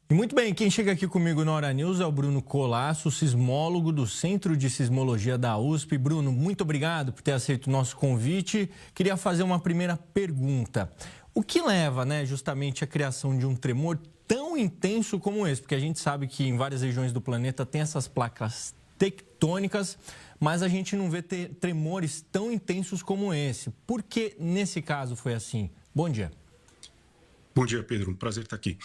E muito bem, quem chega aqui comigo na Hora News é o Bruno Colasso, sismólogo do Centro de Sismologia da USP. Bruno, muito obrigado por ter aceito o nosso convite. Queria fazer uma primeira pergunta. O que leva, justamente à criação de um tremor tão intenso como esse? Porque a gente sabe que em várias regiões do planeta tem essas placas tectônicas, mas a gente não vê tremores tão intensos como esse. Por que nesse caso foi assim? Bom dia. Bom dia, Pedro. Um prazer estar aqui.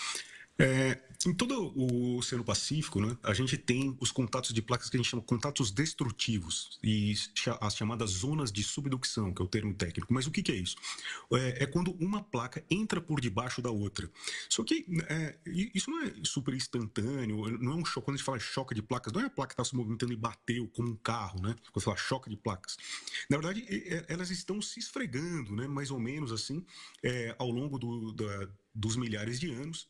Em todo o Oceano Pacífico, a gente tem os contatos de placas que a gente chama contatos destrutivos e as chamadas zonas de subducção, que é o termo técnico. Mas o que é isso? É quando uma placa entra por debaixo da outra. Só que isso não é super instantâneo, não é um choque. Quando a gente fala choque de placas, não é a placa que está se movimentando e bateu como um carro, né? Quando fala choque de placas. Na verdade, elas estão se esfregando, mais ou menos assim, ao longo dos milhares de anos.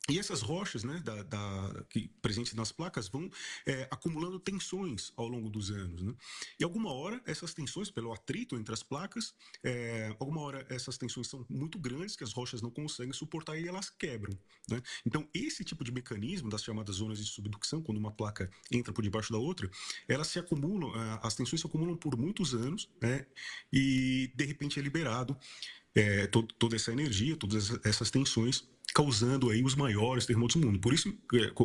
E essas rochas, que presentes nas placas, vão acumulando tensões ao longo dos anos, E alguma hora essas tensões, pelo atrito entre as placas, alguma hora essas tensões são muito grandes que as rochas não conseguem suportar e elas quebram, Então esse tipo de mecanismo das chamadas zonas de subducção, quando uma placa entra por debaixo da outra, elas se acumulam, as tensões se acumulam por muitos anos, E de repente é liberado toda essa energia, todas essas tensões, causando aí os maiores terremotos do mundo. Por isso,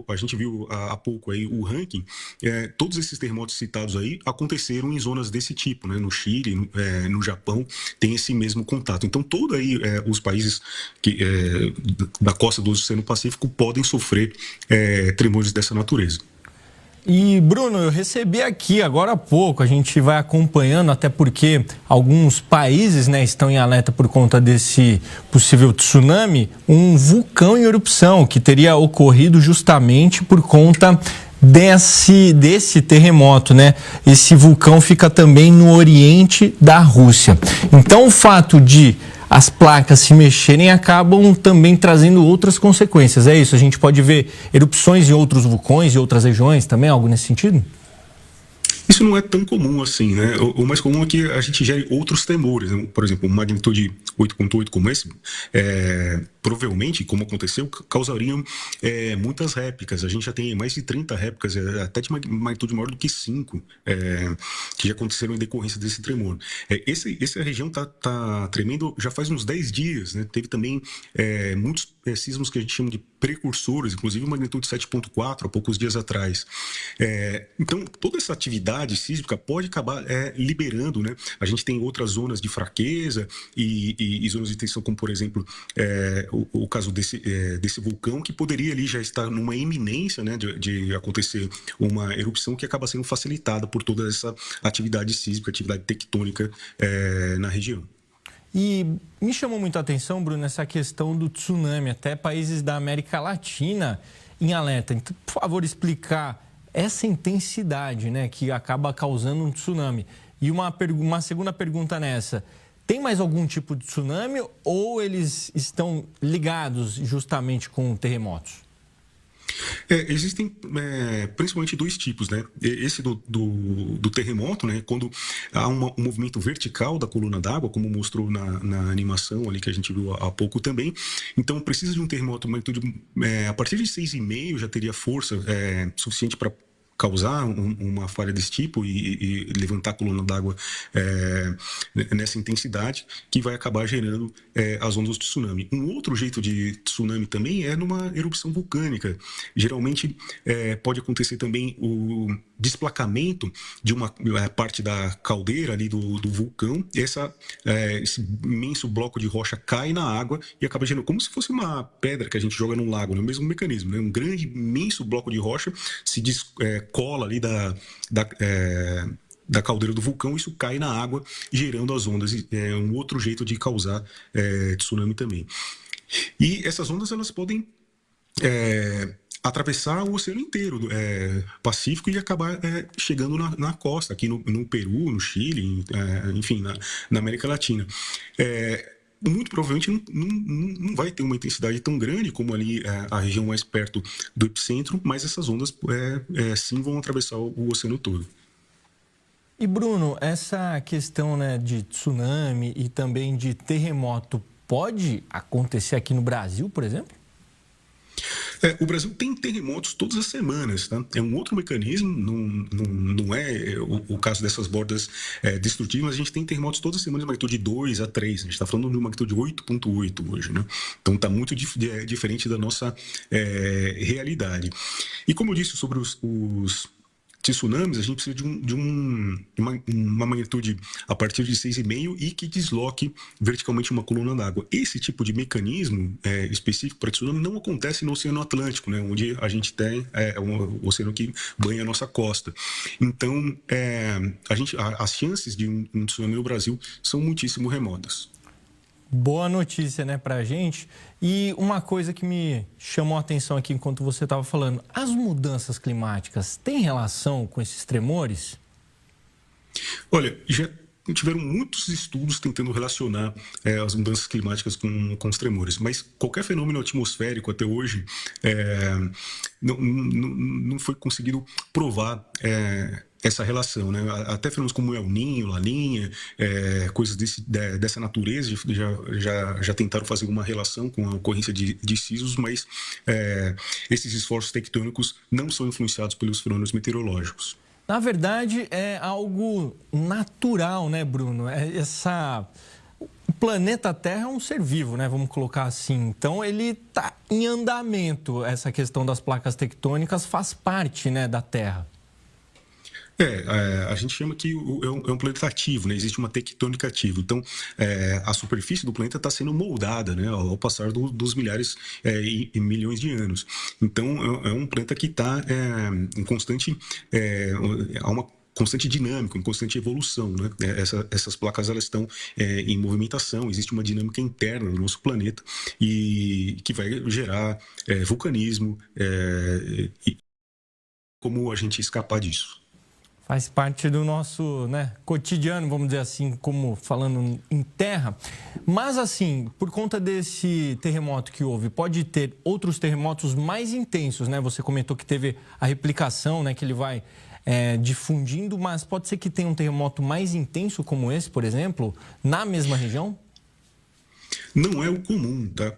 a gente viu há pouco aí o ranking, todos esses terremotos citados aí aconteceram em zonas desse tipo, No Chile, no Japão, tem esse mesmo contato. Então, todos aí os países da costa do Oceano Pacífico podem sofrer tremores dessa natureza. E, Bruno, eu recebi aqui agora há pouco, a gente vai acompanhando, até porque alguns países estão em alerta por conta desse possível tsunami, um vulcão em erupção que teria ocorrido justamente por conta desse terremoto, Esse vulcão fica também no oriente da Rússia. Então, o fato de as placas se mexerem acabam também trazendo outras consequências. É isso? A gente pode ver erupções em outros vulcões e outras regiões também, algo nesse sentido? Isso não é tão comum assim, O mais comum é que a gente gere outros temores, Por exemplo, uma magnitude 8.8 como esse, provavelmente, como aconteceu, causariam muitas réplicas. A gente já tem mais de 30 réplicas, até de magnitude maior do que 5, que já aconteceram em decorrência desse tremor. Essa região está tremendo já faz uns 10 dias, Teve também muitos sismos que a gente chama de precursores, inclusive magnitude 7.4 há poucos dias atrás. Então, toda essa atividade sísmica pode acabar liberando, A gente tem outras zonas de fraqueza e zonas de tensão, como por exemplo o caso desse vulcão, que poderia ali já estar numa iminência, de acontecer uma erupção que acaba sendo facilitada por toda essa atividade sísmica, atividade tectônica na região. E me chamou muito a atenção, Bruno, essa questão do tsunami, até países da América Latina em alerta. Então, por favor, explicar essa intensidade, que acaba causando um tsunami. E uma segunda pergunta nessa: tem mais algum tipo de tsunami ou eles estão ligados justamente com terremotos? Existem principalmente dois tipos, Esse do terremoto, quando há um movimento vertical da coluna d'água, como mostrou na animação ali que a gente viu há pouco também. Então, precisa de um terremoto, magnitude a partir de 6,5 já teria força suficiente para causar uma falha desse tipo e levantar a coluna d'água nessa intensidade, que vai acabar gerando as ondas de tsunami. Um outro jeito de tsunami também é numa erupção vulcânica. Geralmente pode acontecer também o desplacamento de uma parte da caldeira ali do vulcão, e esse imenso bloco de rocha cai na água e acaba gerando como se fosse uma pedra que a gente joga num lago, o mesmo mecanismo, Um grande, imenso bloco de rocha se cola ali da caldeira do vulcão, isso cai na água, gerando as ondas. É um outro jeito de causar tsunami também. E essas ondas, elas podem atravessar o oceano inteiro Pacífico e acabar chegando na costa, aqui no Peru, no Chile, enfim, na América Latina. Muito provavelmente não vai ter uma intensidade tão grande como ali a região mais perto do epicentro, mas essas ondas sim vão atravessar o oceano todo. E, Bruno, essa questão de tsunami e também de terremoto pode acontecer aqui no Brasil, por exemplo? O Brasil tem terremotos todas as semanas, tá? É um outro mecanismo, não é o caso dessas bordas destrutivas, mas a gente tem terremotos todas as semanas de magnitude 2 a 3. A gente está falando de uma magnitude 8,8 hoje, né? Então está muito diferente da nossa realidade. E como eu disse sobre os tsunamis, a gente precisa de uma magnitude a partir de 6,5 e que desloque verticalmente uma coluna d'água. Esse tipo de mecanismo específico para tsunami não acontece no Oceano Atlântico, né, onde a gente tem um oceano que banha a nossa costa. Então, as chances de um tsunami no Brasil são muitíssimo remotas. Boa notícia, né, pra gente. E uma coisa que me chamou a atenção aqui enquanto você estava falando, as mudanças climáticas têm relação com esses tremores? Olha, já tiveram muitos estudos tentando relacionar as mudanças climáticas com os tremores, mas qualquer fenômeno atmosférico até hoje não foi conseguido provar essa relação, né? Até fenômenos como El Niño, Laninha, coisas dessa natureza já tentaram fazer uma relação com a ocorrência de sismos, mas esses esforços tectônicos não são influenciados pelos fenômenos meteorológicos. Na verdade, é algo natural, né, Bruno? O planeta Terra é um ser vivo, né? Vamos colocar assim. Então, ele está em andamento. Essa questão das placas tectônicas faz parte, né, da Terra. A gente chama que é um planeta ativo, né? Existe uma tectônica ativa. Então, a superfície do planeta está sendo moldada, né, ao passar dos milhares e milhões de anos. Então, é um planeta que está em constante... há uma constante dinâmica, em constante evolução, né? Essas placas elas estão em movimentação, existe uma dinâmica interna no nosso planeta e que vai gerar vulcanismo e como a gente escapar disso. Faz parte do nosso, né, cotidiano, vamos dizer assim, como falando em terra. Mas, assim, por conta desse terremoto que houve, pode ter outros terremotos mais intensos, né? Você comentou que teve a replicação, né, que ele vai difundindo, mas pode ser que tenha um terremoto mais intenso como esse, por exemplo, na mesma região? Não é o comum, tá?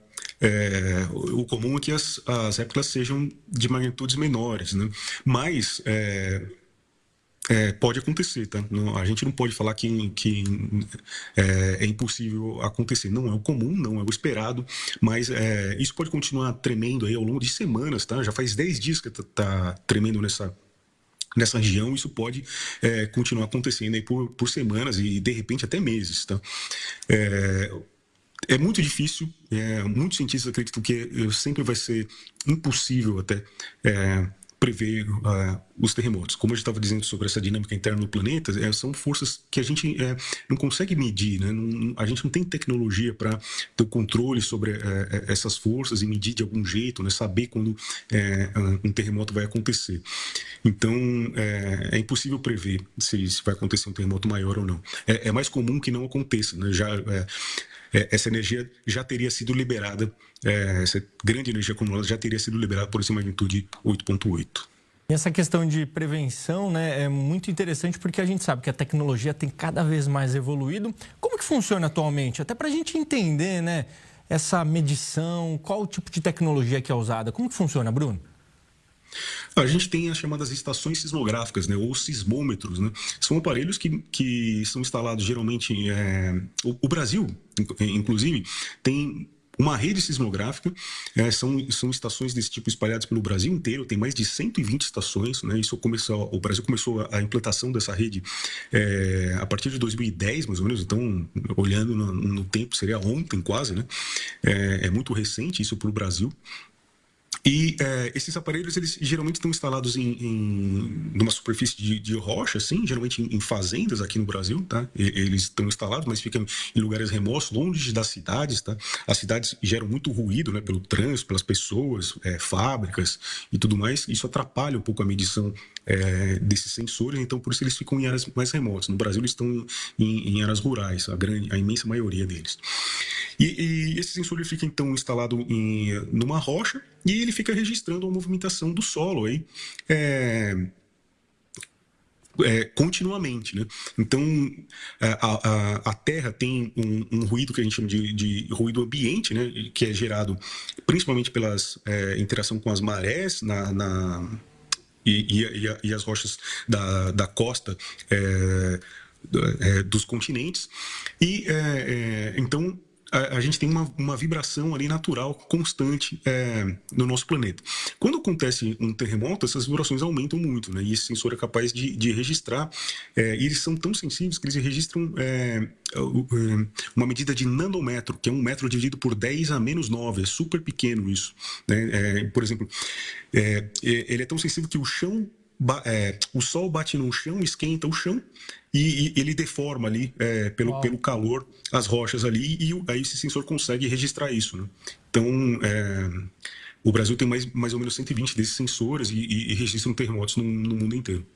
O comum é que as réplicas sejam de magnitudes menores, né? Mas... pode acontecer, tá? A gente não pode falar que é impossível acontecer. Não é o comum, não é o esperado, mas isso pode continuar tremendo aí ao longo de semanas, tá? Já faz 10 dias que tá tremendo nessa região, isso pode continuar acontecendo aí por semanas e, de repente, até meses, tá? É muito difícil, muitos cientistas acreditam que sempre vai ser impossível até prever os terremotos. Como a gente estava dizendo sobre essa dinâmica interna do planeta, são forças que a gente não consegue medir, né? A gente não tem tecnologia para ter o controle sobre essas forças e medir de algum jeito, né? Saber quando um terremoto vai acontecer. Então, é impossível prever se vai acontecer um terremoto maior ou não. É mais comum que não aconteça, né? Essa energia já teria sido liberada, essa grande energia acumulada já teria sido liberada por essa magnitude 8,8. E essa questão de prevenção, né, é muito interessante porque a gente sabe que a tecnologia tem cada vez mais evoluído. Como que funciona atualmente? Até para a gente entender, né, essa medição, qual o tipo de tecnologia que é usada. Como que funciona, Bruno? A gente tem as chamadas estações sismográficas, né, ou sismômetros, né? São aparelhos que são instalados geralmente... O Brasil, inclusive, tem uma rede sismográfica, são estações desse tipo espalhadas pelo Brasil inteiro, tem mais de 120 estações, né? O Brasil começou a implantação dessa rede a partir de 2010, mais ou menos, então, olhando no tempo, seria ontem quase, né? É muito recente isso para o Brasil. E esses aparelhos, eles geralmente estão instalados numa superfície de rocha, assim, geralmente em fazendas aqui no Brasil, tá? Eles estão instalados, mas ficam em lugares remotos, longe das cidades, tá? As cidades geram muito ruído, né, pelo trânsito, pelas pessoas, fábricas e tudo mais. Isso atrapalha um pouco a medição desses sensores, então por isso eles ficam em áreas mais remotas. No Brasil, eles estão em áreas rurais, a imensa maioria deles. E esse sensor ele fica então instalado numa rocha e ele fica registrando a movimentação do solo aí, continuamente, né? Então, a Terra tem um ruído que a gente chama de ruído ambiente, né? Que é gerado principalmente pelas interação com as marés e as rochas da costa dos continentes. E então a gente tem uma vibração ali natural constante no nosso planeta. Quando acontece um terremoto, essas vibrações aumentam muito, né? E esse sensor é capaz de registrar. E eles são tão sensíveis que eles registram uma medida de nanômetro, que é 1 metro dividido por 10 a menos 9. É super pequeno isso, né? Por exemplo, ele é tão sensível que o sol bate no chão, esquenta o chão e ele deforma ali pelo calor as rochas ali, e aí esse sensor consegue registrar isso, né? Então, o Brasil tem mais ou menos 120 desses sensores e registram terremotos no mundo inteiro.